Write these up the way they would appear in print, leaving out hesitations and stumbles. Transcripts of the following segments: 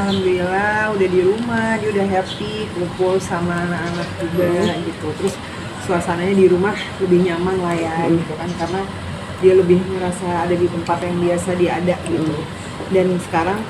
alhamdulillah udah di rumah, dia udah happy, kumpul sama anak-anak juga gitu. Terus suasananya di rumah lebih nyaman lah ya gitu kan, karena dia lebih merasa ada di tempat yang biasa dia ada gitu. Dan sekarang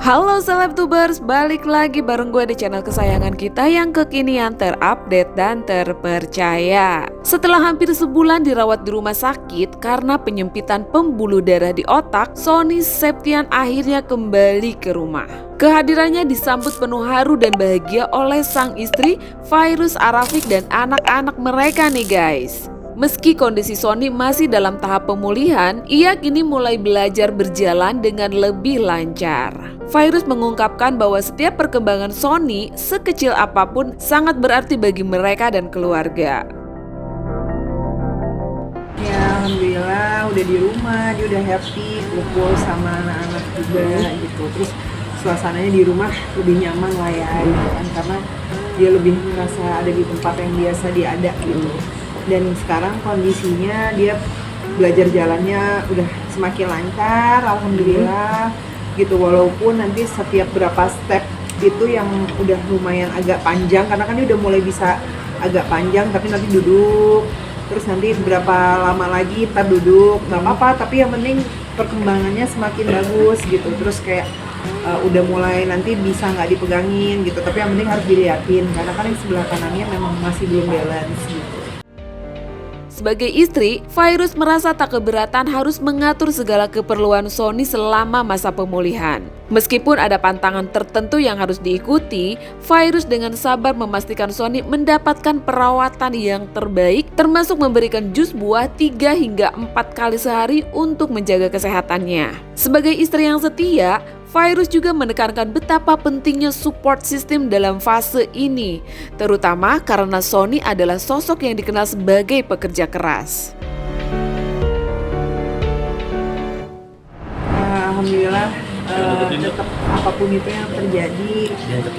Halo Selebtubers, balik lagi bareng gue di channel kesayangan kita yang kekinian, terupdate dan terpercaya. Setelah hampir sebulan dirawat di rumah sakit karena penyempitan pembuluh darah di otak, Sony Septian akhirnya kembali ke rumah. Kehadirannya disambut penuh haru dan bahagia oleh sang istri, Fairuz Arafik, dan anak-anak mereka nih guys. Meski kondisi Sony masih dalam tahap pemulihan, ia kini mulai belajar berjalan dengan lebih lancar. Fairuz mengungkapkan bahwa setiap perkembangan Sony, sekecil apapun, sangat berarti bagi mereka dan keluarga. ya alhamdulillah udah di rumah, dia udah happy, kumpul sama anak-anak juga gitu. Terus suasananya di rumah lebih nyaman lah ya gitu kan, karena dia lebih merasa ada di tempat yang biasa dia ada gitu. Dan sekarang kondisinya dia belajar jalannya udah semakin lancar, alhamdulillah gitu. Walaupun nanti setiap berapa step itu yang udah lumayan agak panjang, karena kan dia udah mulai bisa agak panjang, tapi nanti duduk, terus nanti berapa lama lagi ntar duduk, nggak apa-apa, tapi yang penting perkembangannya semakin bagus gitu. Terus kayak udah mulai nanti bisa nggak dipegangin gitu, tapi yang penting harus diliatin, karena kan yang sebelah kanannya memang masih belum balance gitu. Sebagai istri, Fairuz merasa tak keberatan harus mengatur segala keperluan Sony selama masa pemulihan. Meskipun ada pantangan tertentu yang harus diikuti, Fairuz dengan sabar memastikan Sony mendapatkan perawatan yang terbaik, termasuk memberikan jus buah 3 hingga 4 kali sehari untuk menjaga kesehatannya. Sebagai istri yang setia, Fairuz juga menekankan betapa pentingnya support system dalam fase ini, terutama karena Sony adalah sosok yang dikenal sebagai pekerja keras. Alhamdulillah tetap apapun itu yang terjadi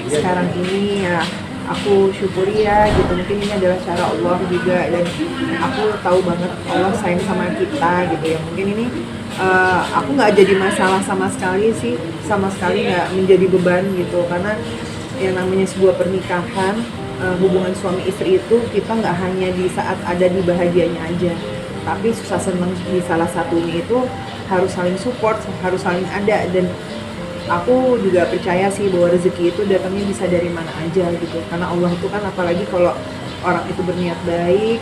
sekarang ini ya aku syukuri ya gitu. Mungkin ini adalah cara Allah juga, dan aku tahu banget Allah sayang sama kita gitu ya. Mungkin ini aku nggak jadi masalah sama sekali sih, sama sekali nggak menjadi beban gitu, karena yang namanya sebuah pernikahan, hubungan suami istri itu kita nggak hanya di saat ada di bahagianya aja, tapi susah senang di salah satunya itu harus saling support, harus saling ada. Dan aku juga percaya sih bahwa rezeki itu datangnya bisa dari mana aja gitu, karena Allah itu kan, apalagi kalau orang itu berniat baik,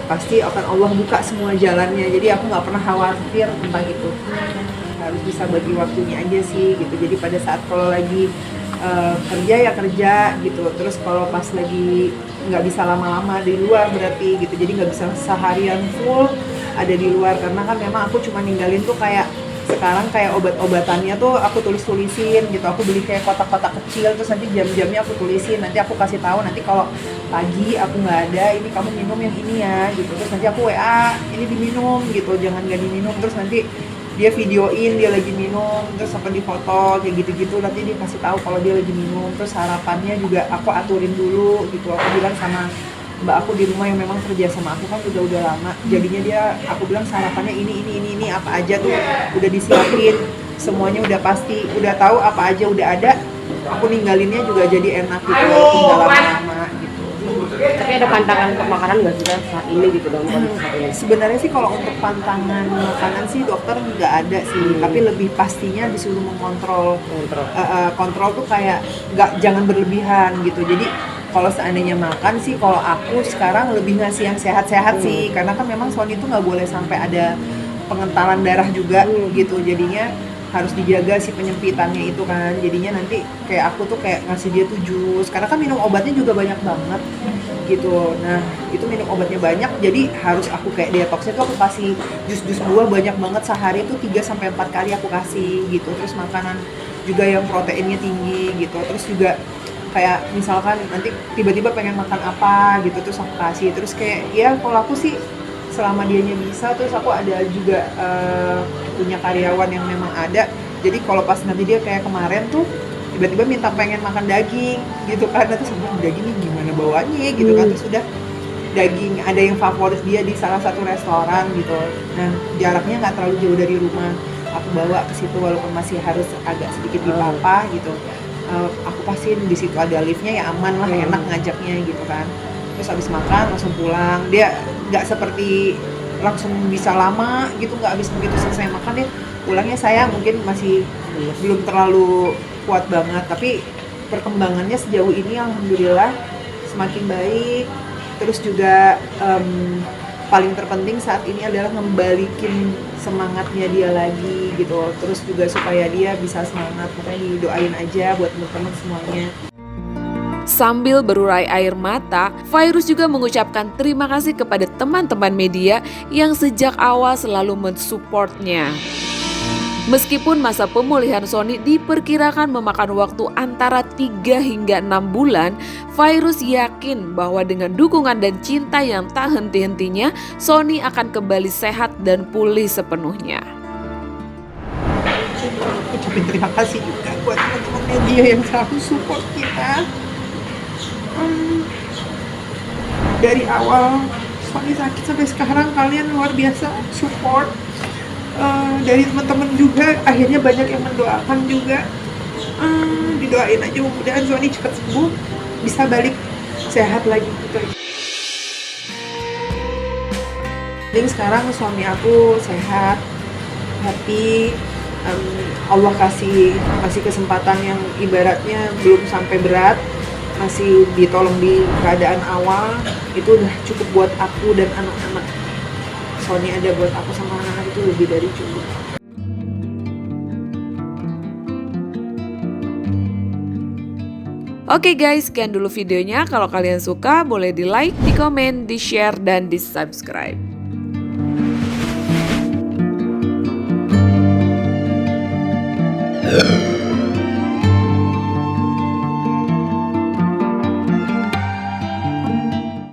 pasti akan Allah buka semua jalannya. Jadi aku nggak pernah khawatir tentang itu, harus bisa bagi waktunya aja sih gitu. Jadi pada saat kalau lagi kerja ya kerja gitu, terus kalau pas lagi nggak bisa lama-lama di luar berarti gitu, jadi nggak bisa seharian full ada di luar, karena kan memang aku cuma ninggalin tuh kayak sekarang kayak obat-obatannya tuh aku tulis-tulisin gitu. Aku beli kayak kotak-kotak kecil, terus nanti jam-jamnya aku tulisin, nanti aku kasih tahu, nanti kalau pagi aku nggak ada, ini kamu minum yang ini ya gitu. Terus nanti aku WA, ini diminum gitu, jangan nggak diminum. Terus nanti dia videoin dia lagi minum, terus apa di foto kayak gitu-gitu, nanti dia kasih tahu kalau dia lagi minum. Terus sarapannya juga aku aturin dulu gitu. Aku bilang sama mbak aku di rumah yang memang kerja sama aku kan udah lama, jadinya dia, aku bilang sarapannya ini apa aja tuh udah disiapin, semuanya udah pasti, udah tahu apa aja udah ada. Aku ninggalinnya juga jadi enak gitu, walaupun gak lama-lama gitu. Tapi ada pantangan untuk makanan nggak sih saat ini gitu dalam kondisi saat ini? Sebenarnya sih kalau untuk pantangan makanan sih dokter nggak ada sih, tapi lebih pastinya disuruh mengontrol. Kontrol tuh kayak jangan berlebihan gitu. Jadi kalau seandainya makan sih, kalau aku sekarang lebih ngasih yang sehat-sehat sih, karena kan memang Sony itu nggak boleh sampai ada pengentalan darah juga gitu. Jadinya harus dijaga si penyempitannya itu kan. Jadinya nanti kayak aku tuh kayak ngasih dia tuh jus, karena kan minum obatnya juga banyak banget gitu. Nah itu minum obatnya banyak, jadi harus aku kayak detoxnya tuh aku kasih jus-jus buah banyak banget sehari tuh 3-4 kali aku kasih gitu. Terus makanan juga yang proteinnya tinggi gitu. Terus juga kayak misalkan nanti tiba-tiba pengen makan apa gitu, terus aku kasih. Terus kayak ya kalau aku sih selama dianya bisa. Terus aku ada juga punya karyawan yang memang ada, jadi kalau pas nanti dia kayak kemarin tuh tiba-tiba minta pengen makan daging gitu kan, terus aku daging ini gimana bawanya gitu kan, terus udah daging ada yang favorit dia di salah satu restoran gitu. Nah jaraknya nggak terlalu jauh dari rumah, aku bawa ke situ walaupun masih harus agak sedikit dipapa gitu. Aku pastiin di situ ada liftnya, ya aman lah, enak ngajaknya gitu kan. Terus habis makan langsung pulang. Dia nggak seperti langsung bisa lama gitu, nggak habis begitu selesai makan dia pulangnya. Saya mungkin masih belum terlalu kuat banget, tapi perkembangannya sejauh ini alhamdulillah semakin baik. Terus juga paling terpenting saat ini adalah ngembalikin semangatnya dia lagi gitu. Terus juga supaya dia bisa semangat, makanya didoain aja buat teman-teman semuanya. Sambil berurai air mata, Fairuz juga mengucapkan terima kasih kepada teman-teman media yang sejak awal selalu mensupportnya. Meskipun masa pemulihan Sony diperkirakan memakan waktu antara 3 hingga 6 bulan, Fairuz yakin bahwa dengan dukungan dan cinta yang tak henti-hentinya, Sony akan kembali sehat dan pulih sepenuhnya. Ucapin terima kasih juga buat teman-teman media yang selalu support kita. Dari awal Sony sakit sampai sekarang kalian luar biasa support. Dari teman-teman juga akhirnya banyak yang mendoakan juga. Didoain aja mudah-mudahan Sony cepat sembuh, bisa balik sehat lagi gitu. Jadi sekarang suami aku sehat, happy. Allah kasih kesempatan yang ibaratnya belum sampai berat, masih ditolong di keadaan awal, itu udah cukup buat aku dan anak-anak. Sony ada buat aku sama anak-anak itu lebih dari cukup. Oke guys, sekian dulu videonya. Kalau kalian suka boleh di like, di komen, di share, dan di subscribe.